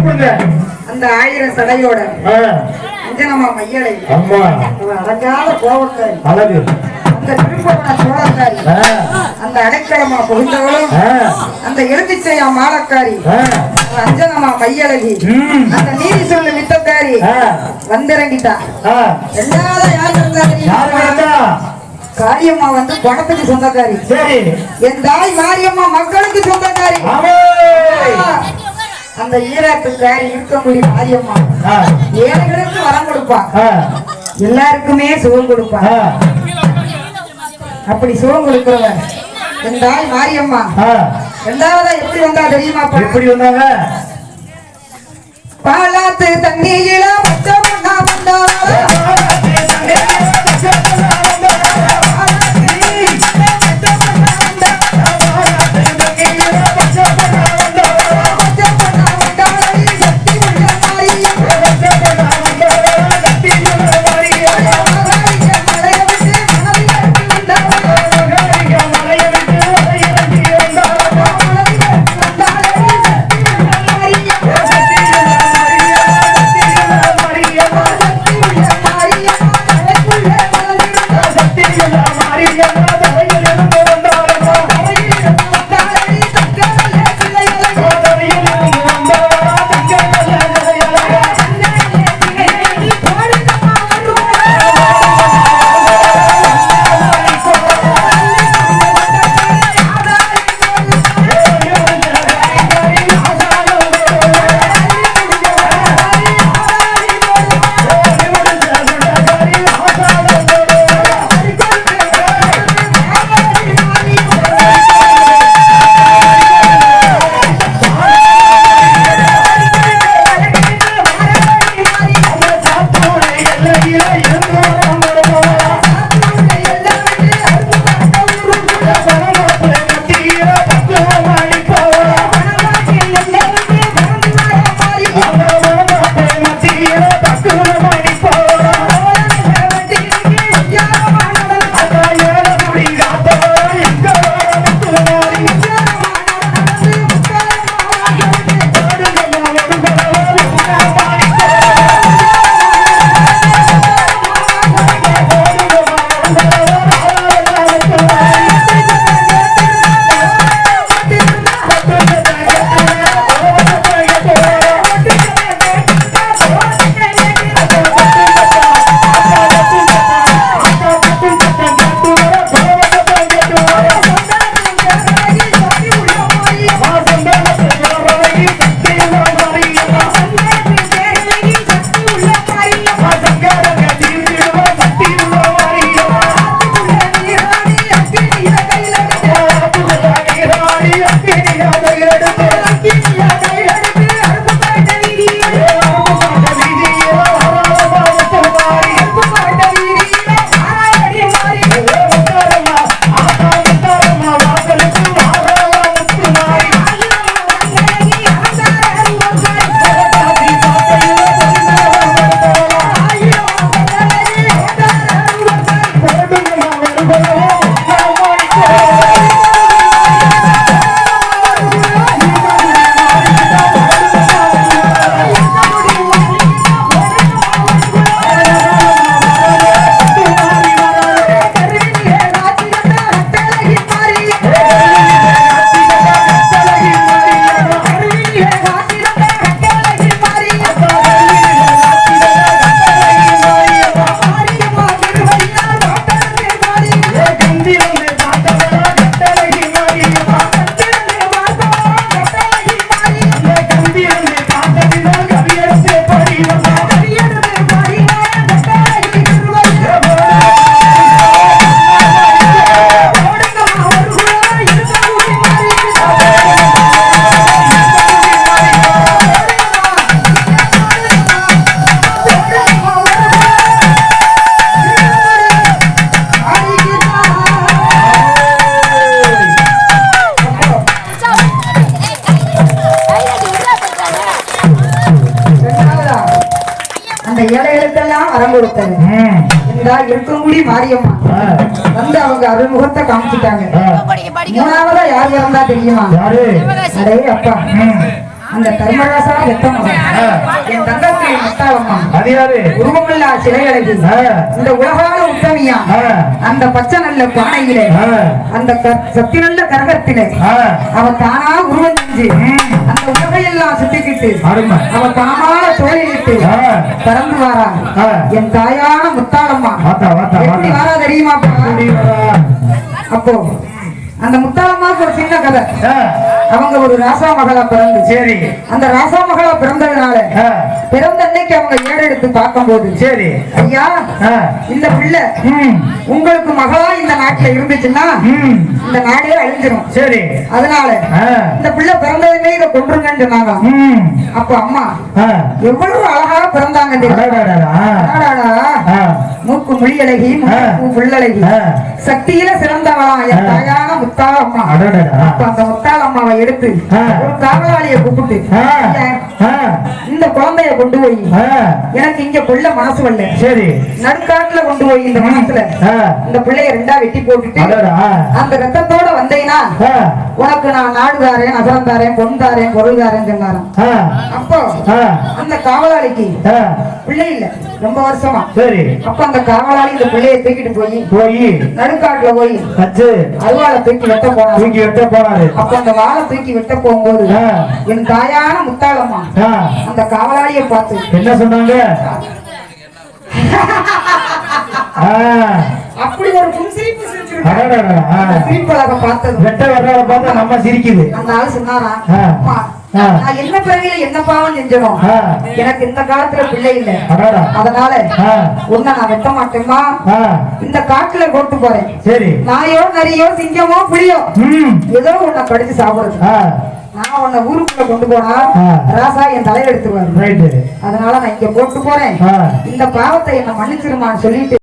அந்த 1000 சடையோட அஞ்சனமா மையலை அடங்காத கோவக்காரி அழகு அந்த திருப்பவன சோழக்காரி அந்த அடைக்கலமா புகுந்தவளும் அந்த எழுதிச்சையா மாலக்காரி அஞ்சனமா மையழகி அந்த நீதி சொல்லு வித்தக்காரி வந்திறங்கிட்டா. ரெண்டாவது யார் இருந்தா காரியம்மா வந்து பணத்துக்கு சொந்தக்காரி. என் தாய் மாரியம்மா மக்களுக்கு சொந்தக்காரி. அந்த ஈராட்டுக்காரி இருக்கக்கூடிய மாரியம்மா ஏழைகளுக்கு வரம் கொடுப்பா, எல்லாருக்குமே சுகம் கொடுப்பா. அப்படி சுகம் கொடுக்கிறவ என் தாய் மாரியம்மா. ரெண்டாவதா எப்படி வந்தா தெரியுமா? எப்படி வந்தாங்க? பாலாத்து தண்ணியில பச்சை பொண்ணா வந்தா வரம் கொடுத்தாரு. இருக்கக்கூடிய மாரியம்மா வந்து அவங்க அருள்முகத்தை காமிச்சிட்டாங்க. மூணாவதா யார் இருந்தா தெரியுமா? அடே அப்பா, அந்த தர்மராசா வெத்தமகன் என் தங்கத்தை முத்தாளம்மா அது யாரு? உருவமில்லா சிலை அழகி இந்த உலகால உத்தமியா அந்த பச்சை நல்ல பானையிலே அந்த சக்தி நல்ல கரகத்திலே அவ தானா உருவம் செஞ்சு அந்த உலகையெல்லாம் சுத்திக்கிட்டு அவ தானால தோழிட்டு பறந்து வாரா என் தாயான முத்தாளம்மா எப்படி வாரா தெரியுமா? அப்போ அந்த முத்தாளம்மாவுக்கு ஒரு சின்ன கதை. அவங்க ஒரு ராசா மகளா பிறந்து சரி அந்த ராசா மகளா பிறந்ததுனால பிறந்த அன்னைக்கு அவங்க ஏறெடுத்து பார்க்கும் போது சரி ஐயா இந்த பிள்ளை உங்களுக்கு மகளா இந்த நாட்டுல இருந்துச்சுன்னா இந்த நாடே அழிஞ்சிரும் சரி அதனால இந்த பிள்ளை பிறந்ததுமே இதை கொன்றுங்கன்னு சொன்னாங்க. அப்ப அம்மா எவ்வளவு அழகா பிறந்தாங்க. மூக்கு மொழியழகி புள்ளழகி சக்தியில சிறந்தவளாம் என் தாயான முத்தாளம்மா. அப்ப அந்த முத்தாளம்மாவை எடுத்து ஒரு காவலாளியை கூப்பிட்டு இந்த குழந்தைய கொண்டு போய் எனக்கு இங்க கொள்ள மனசு வரல சரி நடுக்காட்டுல கொண்டு போய் இந்த மனசுல இந்த பிள்ளைய ரெண்டா வெட்டி போட்டுட்டு அந்த ரத்தத்தோட வந்தேன்னா உனக்கு நான் நாடு தாரேன் நகரம் தாரேன் பொன் தாரேன் பொருள் தாரேன் சொன்னாராம். அப்போ அந்த காவலாளிக்கு பிள்ளை இல்ல ரொம்ப வருஷமா சரி அப்ப அந்த காவலாளி இந்த பிள்ளைய தூக்கிட்டு போய் நடுக்காட்டுல போய் அருவாளை தூக்கி வெட்ட போனாரு. அப்ப அந்த வாழை தூக்கி வெட்ட போகும்போது என் தாயான முத்தாளம்மா அந்த காவலாளியை பார்த்து என்ன சொன்னாங்க? அப்படி ஒரு புன்சிரிப்பு சிரிப்பழக பார்த்தது வெட்ட வர்றத பார்த்தா நம்ம சிரிக்குது. அந்த ஆள் சொன்னாரா நான் என்ன பிறவில என்ன பாவம் செஞ்சனோ எனக்கு இந்த காலத்துல பிள்ளை இல்ல அதனால உன்னை நான் வெட்ட மாட்டேமா இந்த காட்டுல கொண்டு போறேன் சரி நாயோ நரியோ சிங்கமோ புலியோ ஏதோ உன்னை கடிச்சு சாப்பிடுறது நான் உன்னை ஊருக்குள்ள கொண்டு போனா ராசா என் தலையில எடுத்துருவாரு அதனால நான் இங்க போட்டு போறேன் இந்த பாவத்தை என்ன மன்னிச்சிருமான்னு சொல்லிட்டு